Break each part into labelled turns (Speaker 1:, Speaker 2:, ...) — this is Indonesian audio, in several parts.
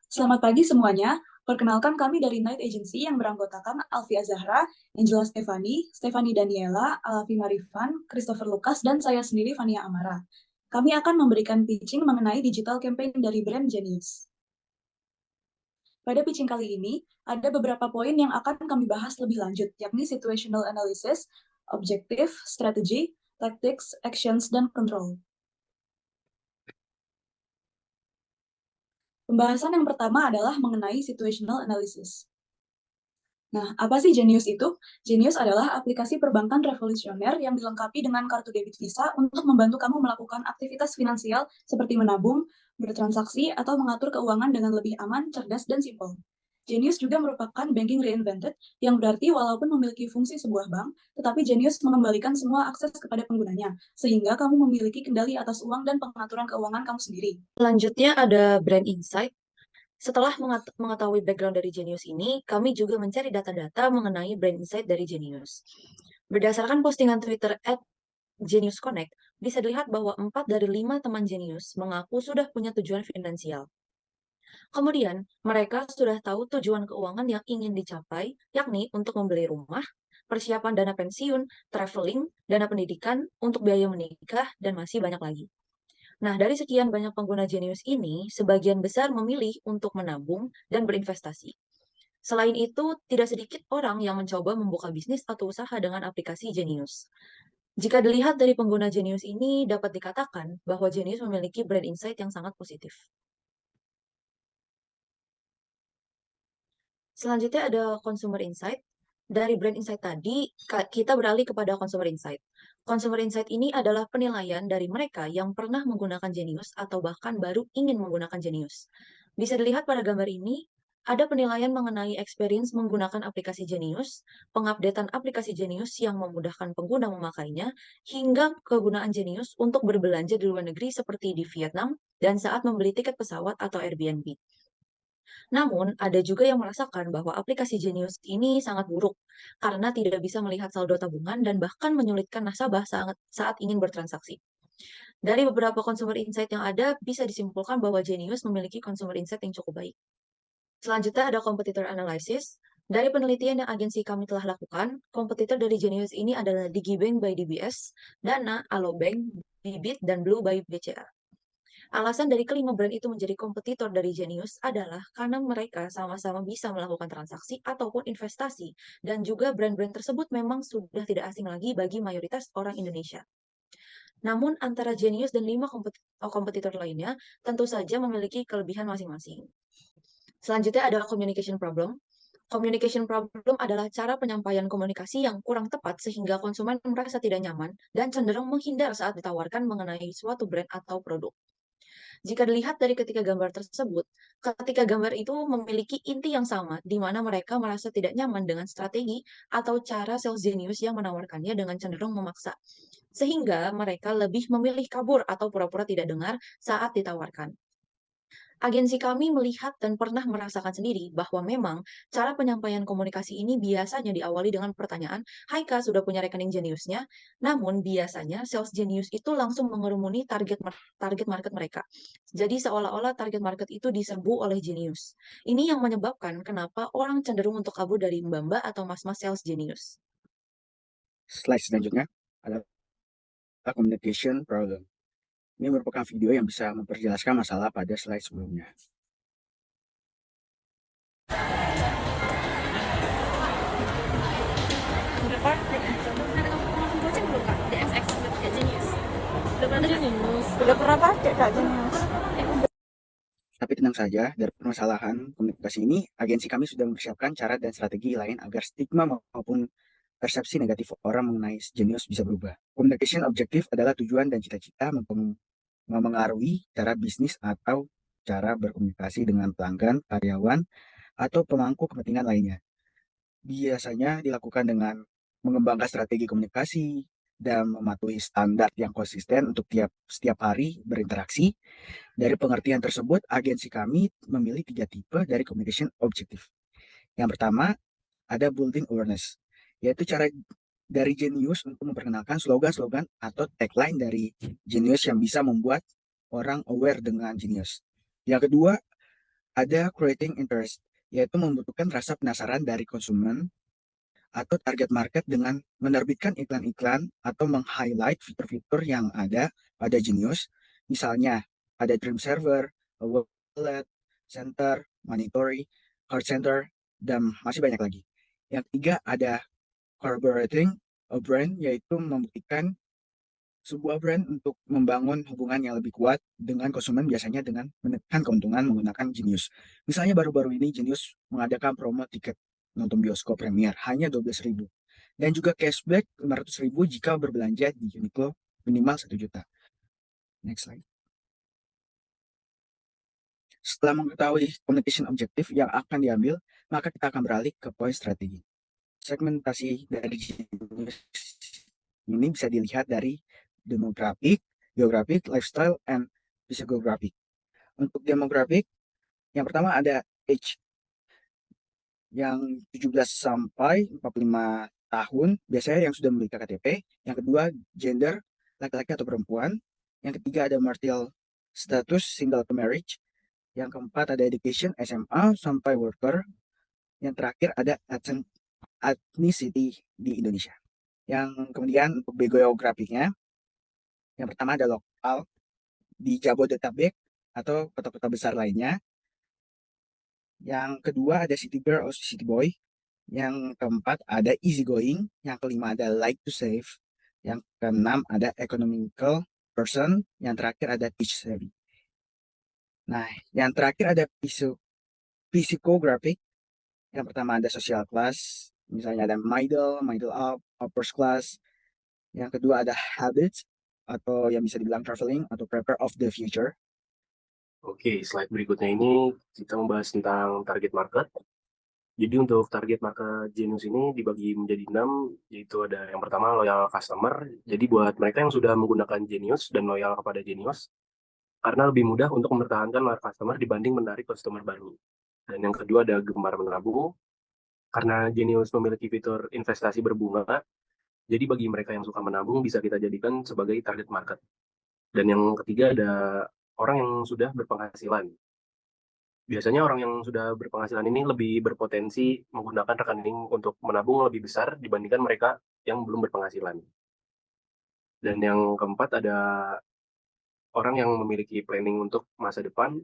Speaker 1: Selamat pagi semuanya. Perkenalkan kami dari Night Agency yang beranggotakan Alfia Zahra, Angela Stefani, Stefani Daniela, Alfi Marifan, Christopher Lucas, dan saya sendiri Fania Amara. Kami akan memberikan pitching mengenai digital campaign dari brand Genius. Pada pitching kali ini, ada beberapa poin yang akan kami bahas lebih lanjut, yakni situational analysis, objective, strategy, tactics, actions, dan control. Pembahasan yang pertama adalah mengenai situational analysis. Nah, apa sih Genius itu? Genius adalah aplikasi perbankan revolusioner yang dilengkapi dengan kartu debit Visa untuk membantu kamu melakukan aktivitas finansial seperti menabung, bertransaksi, atau mengatur keuangan dengan lebih aman, cerdas, dan simpel. Genius juga merupakan banking reinvented, yang berarti walaupun memiliki fungsi sebuah bank, tetapi Genius mengembalikan semua akses kepada penggunanya, sehingga kamu memiliki kendali atas uang dan pengaturan keuangan kamu sendiri.
Speaker 2: Selanjutnya ada brand insight. Setelah mengetahui background dari Genius ini, kami juga mencari data-data mengenai brand insight dari Genius. Berdasarkan postingan Twitter @Genius Connect, bisa dilihat bahwa 4 dari 5 teman Genius mengaku sudah punya tujuan finansial. Kemudian, mereka sudah tahu tujuan keuangan yang ingin dicapai, yakni untuk membeli rumah, persiapan dana pensiun, traveling, dana pendidikan, untuk biaya menikah, dan masih banyak lagi. Nah, dari sekian banyak pengguna Genius ini, sebagian besar memilih untuk menabung dan berinvestasi. Selain itu, tidak sedikit orang yang mencoba membuka bisnis atau usaha dengan aplikasi Genius. Jika dilihat dari pengguna Genius ini, dapat dikatakan bahwa Genius memiliki brand insight yang sangat positif. Selanjutnya ada consumer insight. Dari brand insight tadi, kita beralih kepada consumer insight. Consumer insight ini adalah penilaian dari mereka yang pernah menggunakan Genius atau bahkan baru ingin menggunakan Genius. Bisa dilihat pada gambar ini, ada penilaian mengenai experience menggunakan aplikasi Genius, pengupdatean aplikasi Genius yang memudahkan pengguna memakainya, hingga kegunaan Genius untuk berbelanja di luar negeri seperti di Vietnam dan saat membeli tiket pesawat atau Airbnb. Namun, ada juga yang merasakan bahwa aplikasi Genius ini sangat buruk karena tidak bisa melihat saldo tabungan dan bahkan menyulitkan nasabah saat ingin bertransaksi. Dari beberapa consumer insight yang ada, bisa disimpulkan bahwa Genius memiliki consumer insight yang cukup baik. Selanjutnya ada competitor analysis. Dari penelitian yang agensi kami telah lakukan, kompetitor dari Genius ini adalah DigiBank by DBS, Dana, Alobank, Bibit, dan Blue by BCA. Alasan dari kelima brand itu menjadi kompetitor dari Genius adalah karena mereka sama-sama bisa melakukan transaksi ataupun investasi, dan juga brand-brand tersebut memang sudah tidak asing lagi bagi mayoritas orang Indonesia. Namun, antara Genius dan 5 kompetitor lainnya tentu saja memiliki kelebihan masing-masing. Selanjutnya ada communication problem. Communication problem adalah cara penyampaian komunikasi yang kurang tepat sehingga konsumen merasa tidak nyaman dan cenderung menghindar saat ditawarkan mengenai suatu brand atau produk. Jika dilihat dari ketiga gambar tersebut, ketiga gambar itu memiliki inti yang sama, di mana mereka merasa tidak nyaman dengan strategi atau cara sales genius yang menawarkannya dengan cenderung memaksa. Sehingga mereka lebih memilih kabur atau pura-pura tidak dengar saat ditawarkan. Agensi kami melihat dan pernah merasakan sendiri bahwa memang cara penyampaian komunikasi ini biasanya diawali dengan pertanyaan, "Hai Kak, sudah punya rekening jeniusnya?" Namun biasanya sales jenius itu langsung mengerumuni target market mereka. Jadi seolah-olah target market itu diserbu oleh jenius. Ini yang menyebabkan kenapa orang cenderung untuk kabur dari mbak-mbak atau mas-mas sales jenius.
Speaker 3: Slide selanjutnya adalah communication problem. Ini merupakan video yang bisa memperjelaskan masalah pada slide sebelumnya.
Speaker 4: Udah pakai. Kamu goceng belum kak? DSX Kak Genius. Udah pernah Genius. Udah pernah pakai Kak Genius.
Speaker 3: Tapi tenang saja, dari permasalahan komunikasi ini, agensi kami sudah mempersiapkan cara dan strategi lain agar stigma maupun persepsi negatif orang mengenai Genius bisa berubah. Communication objektif adalah tujuan dan cita-cita memengaruhi cara bisnis atau cara berkomunikasi dengan pelanggan, karyawan, atau pemangku kepentingan lainnya. Biasanya dilakukan dengan mengembangkan strategi komunikasi dan mematuhi standar yang konsisten untuk setiap hari berinteraksi. Dari pengertian tersebut, agensi kami memilih 3 tipe dari communication objective. Yang pertama, ada building awareness, yaitu cara dari Genius untuk memperkenalkan slogan-slogan atau tagline dari Genius yang bisa membuat orang aware dengan Genius. Yang kedua, Ada creating interest, yaitu membutuhkan rasa penasaran dari konsumen atau target market dengan menerbitkan iklan-iklan atau meng-highlight fitur-fitur yang ada pada Genius. Misalnya, ada Dream Server, Wallet, Center, Monitory, Card Center, dan masih banyak lagi. Yang ketiga, ada Collaborating a brand, yaitu membuktikan sebuah brand untuk membangun hubungan yang lebih kuat dengan konsumen, biasanya dengan menekan keuntungan menggunakan Genius. Misalnya baru-baru ini Genius mengadakan promo tiket nonton bioskop premier hanya 12.000 dan juga cashback 500.000 jika berbelanja di Uniqlo minimal 1 juta. Next slide. Setelah mengetahui communication objektif yang akan diambil, maka kita akan beralih ke poin strategi. Segmentasi dari Genius ini bisa dilihat dari demografik, geografik, lifestyle, and psychographic. Untuk demografik, yang pertama ada age yang 17 sampai 45 tahun, biasanya yang sudah memiliki KTP. Yang kedua, gender, laki-laki atau perempuan. Yang ketiga ada marital status, single atau marriage. Yang keempat ada education, SMA sampai worker. Yang terakhir ada ethnicity di Indonesia. Yang kemudian untuk geografiknya, yang pertama ada lokal di Jabodetabek atau kota-kota besar lainnya. Yang kedua ada city girl atau city boy. Yang keempat ada easy going. Yang kelima ada like to save. Yang keenam ada economical person. Yang terakhir ada teach savvy. Nah, yang terakhir ada psychographic. Yang pertama ada social class. Misalnya ada middle up, upper class. Yang kedua ada habits, atau yang bisa dibilang traveling atau prepare of the future.
Speaker 5: Oke, slide berikutnya ini kita membahas tentang target market. Jadi untuk target market Genius ini dibagi menjadi 6, yaitu ada yang pertama loyal customer. Jadi buat mereka yang sudah menggunakan Genius dan loyal kepada Genius, karena lebih mudah untuk mempertahankan loyal customer dibanding menarik customer baru. Dan yang kedua ada gemar menabung, karena Genius memiliki fitur investasi berbunga. Jadi bagi mereka yang suka menabung bisa kita jadikan sebagai target market. Dan yang ketiga ada orang yang sudah berpenghasilan. Biasanya orang yang sudah berpenghasilan ini lebih berpotensi menggunakan rekening untuk menabung lebih besar dibandingkan mereka yang belum berpenghasilan. Dan yang keempat ada orang yang memiliki planning untuk masa depan.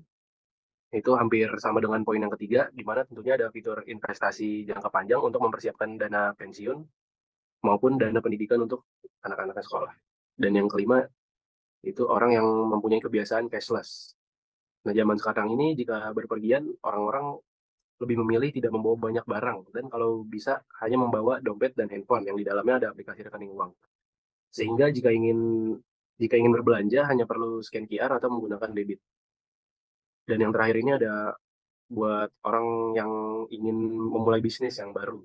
Speaker 5: Itu hampir sama dengan poin yang ketiga, di mana tentunya ada fitur investasi jangka panjang untuk mempersiapkan dana pensiun maupun dana pendidikan untuk anak-anak sekolah. Dan yang kelima, itu orang yang mempunyai kebiasaan cashless. Nah, zaman sekarang ini jika berpergian, orang-orang lebih memilih tidak membawa banyak barang, dan kalau bisa hanya membawa dompet dan handphone yang di dalamnya ada aplikasi rekening uang. Sehingga jika ingin berbelanja hanya perlu scan QR atau menggunakan debit. Dan yang terakhir ini ada buat orang yang ingin memulai bisnis yang baru.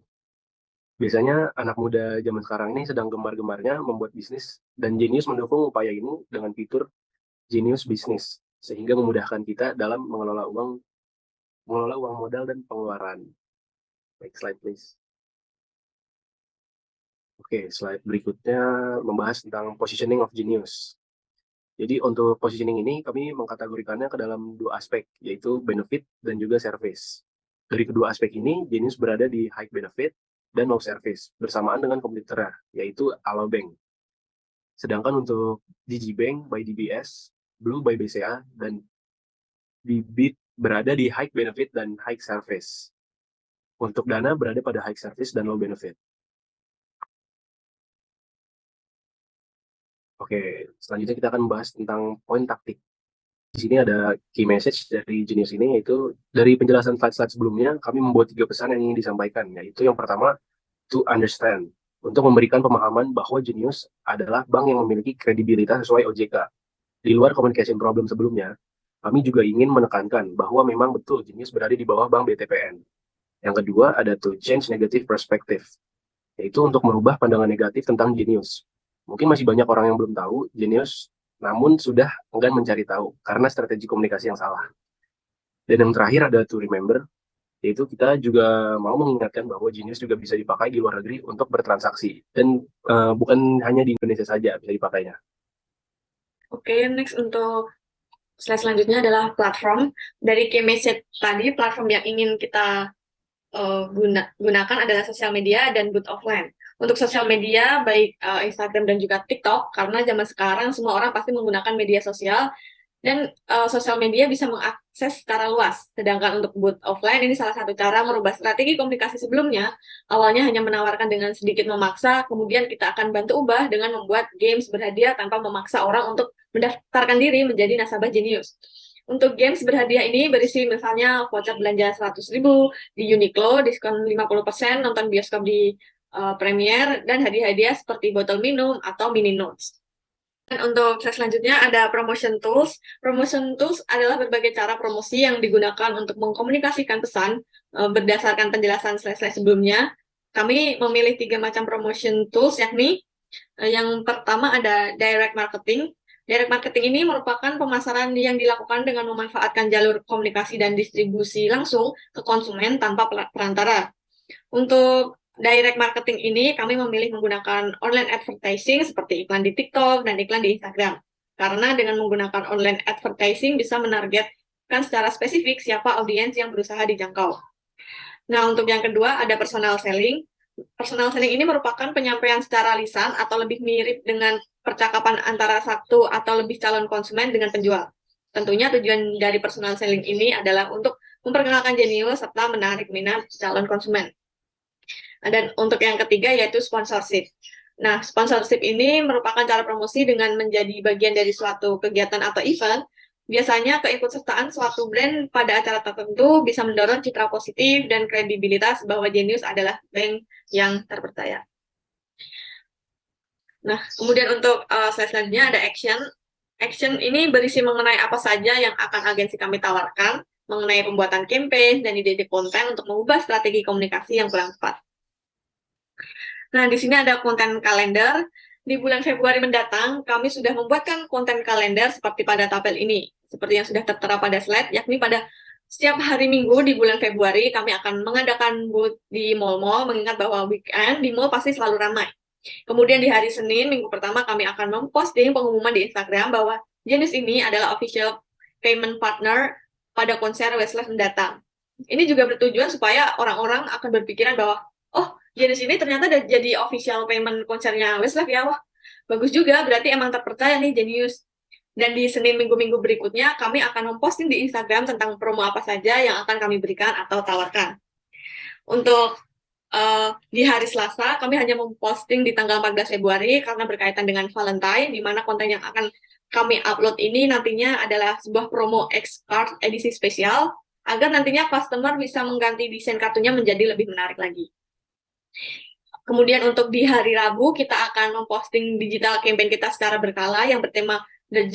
Speaker 5: Biasanya anak muda zaman sekarang ini sedang gemar-gemarnya membuat bisnis, dan Genius mendukung upaya ini dengan fitur Genius Business, sehingga memudahkan kita dalam mengelola uang modal dan pengeluaran. Next slide, please. Oke, slide berikutnya membahas tentang positioning of Genius. Jadi untuk positioning ini kami mengkategorikannya ke dalam 2 aspek, yaitu benefit dan juga service. Dari kedua aspek ini, Genius berada di high benefit dan low service, bersamaan dengan kompetitornya, yaitu Alobank. Sedangkan untuk Digibank by DBS, Blue by BCA, dan Bibit berada di high benefit dan high service. Untuk Dana berada pada high service dan low benefit. Oke, selanjutnya kita akan membahas tentang poin taktik. Di sini ada key message dari Genius ini, yaitu dari penjelasan slide-slide sebelumnya, kami membuat 3 pesan yang ingin disampaikan, yaitu yang pertama, to understand, untuk memberikan pemahaman bahwa Genius adalah bank yang memiliki kredibilitas sesuai OJK. Di luar communication problem sebelumnya, kami juga ingin menekankan bahwa memang betul Genius berada di bawah bank BTPN. Yang kedua ada to change negative perspective, yaitu untuk merubah pandangan negatif tentang Genius. Mungkin masih banyak orang yang belum tahu Genius, namun sudah enggan mencari tahu karena strategi komunikasi yang salah. Dan yang terakhir ada to remember, yaitu kita juga mau mengingatkan bahwa Genius juga bisa dipakai di luar negeri untuk bertransaksi. Dan bukan hanya di Indonesia saja bisa dipakainya.
Speaker 4: Oke, next untuk slide selanjutnya adalah platform. Dari key message tadi, platform yang ingin kita gunakan adalah sosial media dan booth offline. Untuk sosial media, baik Instagram dan juga TikTok, karena zaman sekarang semua orang pasti menggunakan media sosial, dan sosial media bisa mengakses secara luas. Sedangkan untuk booth offline, ini salah satu cara merubah strategi komunikasi sebelumnya. Awalnya hanya menawarkan dengan sedikit memaksa, kemudian kita akan bantu ubah dengan membuat games berhadiah tanpa memaksa orang untuk mendaftarkan diri menjadi nasabah Genius. Untuk games berhadiah ini berisi misalnya voucher belanja 100.000 di Uniqlo, diskon 50%, nonton bioskop di Premiere, dan hadiah-hadiah seperti botol minum atau mini notes. Dan untuk slide selanjutnya ada promotion tools. Promotion tools adalah berbagai cara promosi yang digunakan untuk mengkomunikasikan pesan berdasarkan penjelasan slide-slide sebelumnya. Kami memilih 3 macam promotion tools, yakni yang pertama ada direct marketing. Direct marketing ini merupakan pemasaran yang dilakukan dengan memanfaatkan jalur komunikasi dan distribusi langsung ke konsumen tanpa perantara. Untuk direct marketing ini kami memilih menggunakan online advertising seperti iklan di TikTok dan iklan di Instagram. Karena dengan menggunakan online advertising bisa menargetkan secara spesifik siapa audiens yang berusaha dijangkau. Nah, untuk yang kedua ada personal selling. Personal selling ini merupakan penyampaian secara lisan atau lebih mirip dengan percakapan antara satu atau lebih calon konsumen dengan penjual. Tentunya tujuan dari personal selling ini adalah untuk memperkenalkan Genius serta menarik minat calon konsumen. Dan untuk yang ketiga yaitu sponsorship. Nah, sponsorship ini merupakan cara promosi dengan menjadi bagian dari suatu kegiatan atau event. Biasanya keikutsertaan suatu brand pada acara tertentu bisa mendorong citra positif dan kredibilitas bahwa Genius adalah bank yang terpercaya. Nah, kemudian untuk slide selanjutnya ada action. Action ini berisi mengenai apa saja yang akan agensi kami tawarkan, mengenai pembuatan campaign dan ide-ide konten untuk mengubah strategi komunikasi yang kurang tepat. Nah, di sini ada konten kalender. Di bulan Februari mendatang, kami sudah membuatkan konten kalender seperti pada tabel ini. Seperti yang sudah tertera pada slide, yakni pada setiap hari Minggu di bulan Februari, kami akan mengadakan booth di mall-mall, mengingat bahwa weekend di mall pasti selalu ramai. Kemudian di hari Senin, minggu pertama, kami akan memposting pengumuman di Instagram bahwa Genius ini adalah official payment partner pada konser Westlife mendatang. Ini juga bertujuan supaya orang-orang akan berpikiran bahwa, oh, Genius ini ternyata udah jadi official payment konsernya Westlife ya, wah, bagus juga, berarti emang terpercaya nih Genius. Dan di Senin minggu-minggu berikutnya, kami akan memposting di Instagram tentang promo apa saja yang akan kami berikan atau tawarkan. Untuk di hari Selasa, kami hanya memposting di tanggal 14 Februari karena berkaitan dengan Valentine, di mana konten yang akan kami upload ini nantinya adalah sebuah promo X-Card edisi spesial, agar nantinya customer bisa mengganti desain kartunya menjadi lebih menarik lagi. Kemudian untuk di hari Rabu, kita akan memposting digital campaign kita secara berkala yang bertema The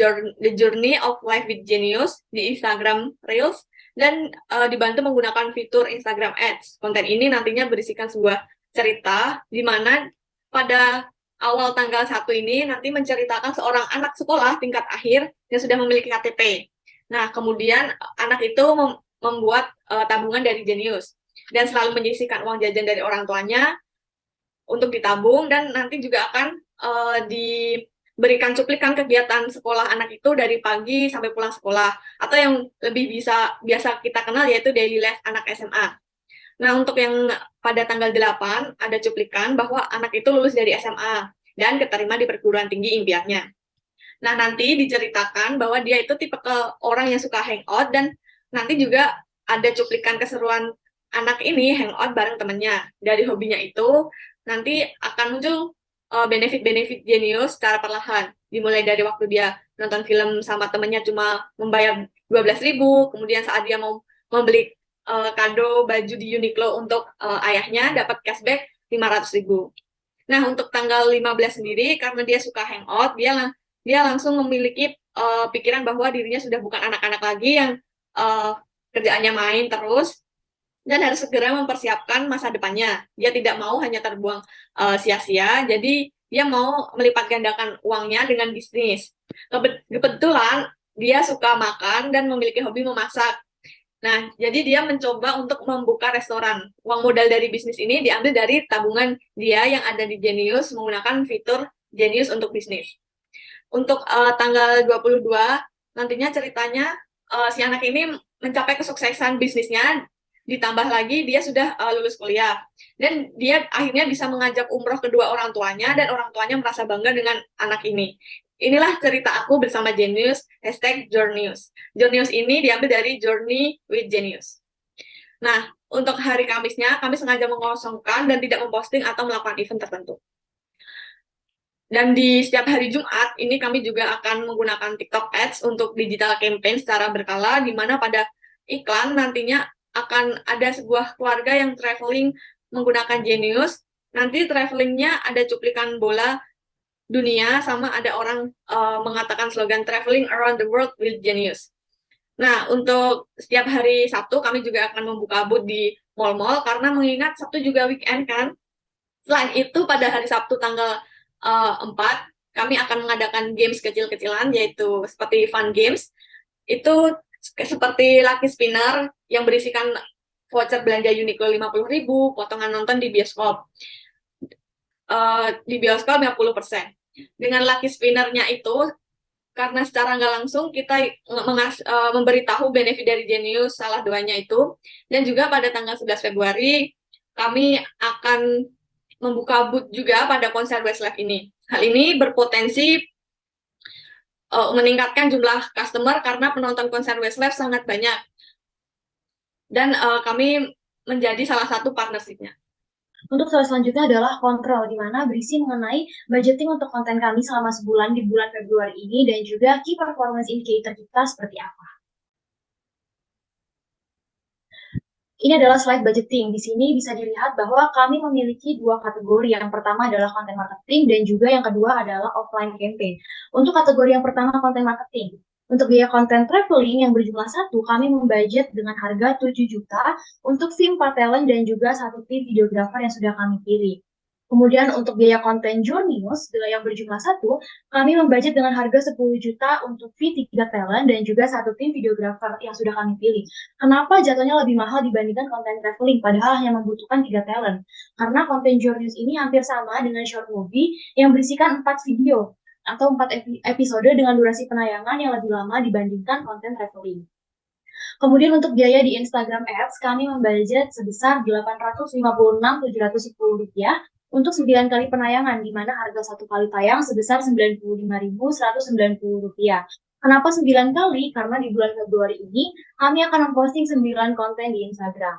Speaker 4: Journey of Life with Genius di Instagram Reels, dan dibantu menggunakan fitur Instagram Ads. Konten ini nantinya berisikan sebuah cerita di mana pada awal tanggal 1 ini nanti menceritakan seorang anak sekolah tingkat akhir yang sudah memiliki KTP. Nah, kemudian anak itu membuat tabungan dari Genius dan selalu menyisihkan uang jajan dari orang tuanya untuk ditabung, dan nanti juga akan diberikan cuplikan kegiatan sekolah anak itu dari pagi sampai pulang sekolah, atau yang lebih biasa kita kenal yaitu daily life anak SMA. Nah, untuk yang pada tanggal 8 ada cuplikan bahwa anak itu lulus dari SMA dan keterima di perguruan tinggi impiannya. Nah, nanti diceritakan bahwa dia itu tipe orang yang suka hangout, dan nanti juga ada cuplikan keseruan anak ini hangout bareng temennya. Dari hobinya itu nanti akan muncul benefit-benefit Genius secara perlahan, dimulai dari waktu dia nonton film sama temennya cuma membayar 12.000, kemudian saat dia mau membeli kado baju di Uniqlo untuk ayahnya dapat cashback 500.000. Nah, untuk tanggal 15 sendiri, karena dia suka hangout, dia langsung memiliki pikiran bahwa dirinya sudah bukan anak-anak lagi yang kerjaannya main terus, dan harus segera mempersiapkan masa depannya. Dia tidak mau hanya terbuang sia-sia, jadi dia mau melipat gandakan uangnya dengan bisnis. Kebetulan dia suka makan dan memiliki hobi memasak. Nah, jadi dia mencoba untuk membuka restoran. Uang modal dari bisnis ini diambil dari tabungan dia yang ada di Genius menggunakan fitur Genius untuk bisnis. Untuk tanggal 22 nantinya ceritanya si anak ini mencapai kesuksesan bisnisnya, ditambah lagi dia sudah lulus kuliah. Dan dia akhirnya bisa mengajak umroh kedua orang tuanya, dan orang tuanya merasa bangga dengan anak ini. Inilah cerita aku bersama Genius, #Journeus. Journeus ini diambil dari Journey with Genius. Nah, untuk hari Kamisnya, kami sengaja mengosongkan dan tidak memposting atau melakukan event tertentu. Dan di setiap hari Jumat, ini kami juga akan menggunakan TikTok Ads untuk digital campaign secara berkala, di mana pada iklan nantinya akan ada sebuah keluarga yang traveling menggunakan Genius. Nanti travelingnya ada cuplikan bola dunia, sama ada orang mengatakan slogan traveling around the world with Genius. Nah, untuk setiap hari Sabtu kami juga akan membuka booth di mall-mall, karena mengingat Sabtu juga weekend kan. Selain itu, pada hari Sabtu tanggal 4, kami akan mengadakan games kecil-kecilan, yaitu seperti fun games. Itu seperti Lucky Spinner yang berisikan voucher belanja Uniqlo 50.000, potongan nonton di bioskop. Di bioskop 50%. Dengan Lucky Spinner-nya itu, karena secara nggak langsung kita memberitahu benefit dari Genius salah duanya itu. Dan juga pada tanggal 11 Februari kami akan membuka booth juga pada konser Westlife ini. Hal ini berpotensi meningkatkan jumlah customer karena penonton konser Westlife sangat banyak. Dan kami menjadi salah satu partnership-nya.
Speaker 6: Untuk slide selanjutnya adalah kontrol, di mana berisi mengenai budgeting untuk konten kami selama sebulan di bulan Februari ini, dan juga key performance indicator kita seperti apa. Ini adalah slide budgeting. Di sini bisa dilihat bahwa kami memiliki dua kategori. Yang pertama adalah content marketing, dan juga yang kedua adalah offline campaign. Untuk kategori yang pertama, content marketing. Untuk biaya konten traveling yang berjumlah 1, kami membudget dengan harga 7 juta untuk fee 4 talent dan juga 1 tim videographer yang sudah kami pilih. Kemudian untuk biaya konten Journeus yang berjumlah 1, kami membudget dengan harga 10 juta untuk fee 3 talent dan juga 1 tim videographer yang sudah kami pilih. Kenapa jatuhnya lebih mahal dibandingkan konten traveling, padahal hanya membutuhkan 3 talent? Karena konten Journeus ini hampir sama dengan short movie yang berisikan 4 video atau 4 episode dengan durasi penayangan yang lebih lama dibandingkan konten traveling. Kemudian untuk biaya di Instagram Ads, kami membudget sebesar Rp856.710 untuk 9 kali penayangan, di mana harga 1 kali tayang sebesar Rp95.190. Kenapa 9 kali? Karena di bulan Februari ini, kami akan memposting 9 konten di Instagram.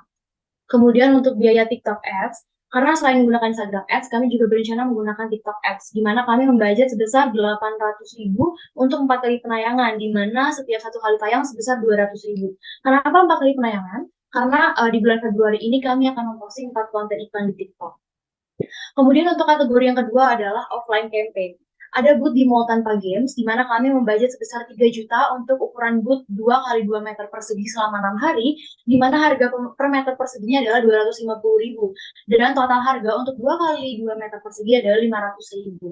Speaker 6: Kemudian untuk biaya TikTok Ads, karena selain menggunakan Instagram Ads, kami juga berencana menggunakan TikTok Ads, di mana kami membudget sebesar Rp800.000 untuk 4 kali penayangan, di mana setiap 1 kali tayang sebesar Rp200.000. Kenapa 4 kali penayangan? Karena di bulan Februari ini kami akan memposting 4 konten iklan di TikTok. Kemudian untuk kategori yang kedua adalah offline campaign. Ada booth di Mall Tanpa Games, di mana kami membudget sebesar 3 juta untuk ukuran booth 2 x 2 meter persegi selama 6 hari, di mana harga per meter perseginya adalah Rp250.000, dan total harga untuk 2 x 2 meter persegi adalah Rp500.000.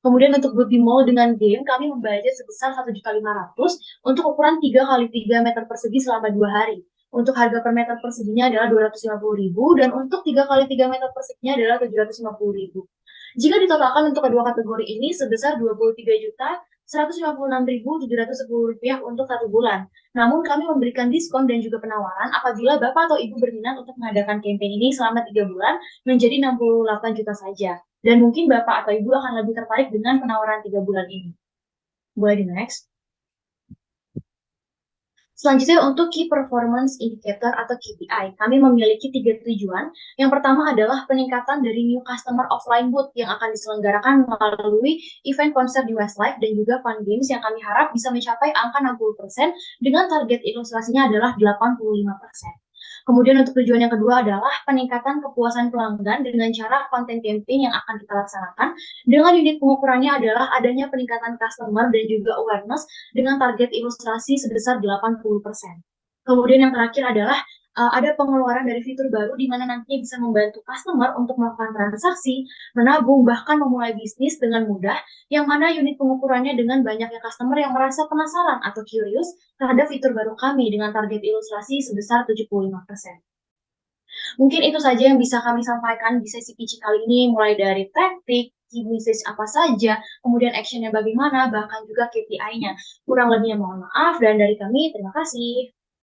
Speaker 6: Kemudian untuk booth di mall dengan game, kami membudget sebesar Rp1.500.000 untuk ukuran 3 x 3 meter persegi selama 2 hari. Untuk harga per meter perseginya adalah Rp250.000, dan untuk 3 x 3 meter perseginya adalah Rp750.000. Jika ditotalkan untuk kedua kategori ini sebesar Rp23.156.710 untuk 1 bulan. Namun kami memberikan diskon dan juga penawaran apabila Bapak atau Ibu berminat untuk mengadakan campaign ini selama 3 bulan menjadi 68 juta saja. Dan mungkin Bapak atau Ibu akan lebih tertarik dengan penawaran 3 bulan ini. Boleh di next. Selanjutnya untuk Key Performance Indicator atau KPI, kami memiliki 3 tujuan. Yang pertama adalah peningkatan dari new customer offline booth yang akan diselenggarakan melalui event konser di Westlife dan juga fun games yang kami harap bisa mencapai angka 60% dengan target ilustrasinya adalah 85%. Kemudian untuk tujuan yang kedua adalah peningkatan kepuasan pelanggan dengan cara konten campaign yang akan kita laksanakan dengan unit pengukurannya adalah adanya peningkatan customer dan juga awareness dengan target ilustrasi sebesar 80%. Kemudian yang terakhir adalah ada pengeluaran dari fitur baru di mana nantinya bisa membantu customer untuk melakukan transaksi, menabung, bahkan memulai bisnis dengan mudah, yang mana unit pengukurannya dengan banyaknya customer yang merasa penasaran atau curious terhadap fitur baru kami dengan target ilustrasi sebesar 75%. Mungkin itu saja yang bisa kami sampaikan di sesi pitch kali ini, mulai dari taktik, key message apa saja, kemudian actionnya bagaimana, bahkan juga KPI-nya. Kurang lebihnya mohon maaf, dan dari kami terima kasih.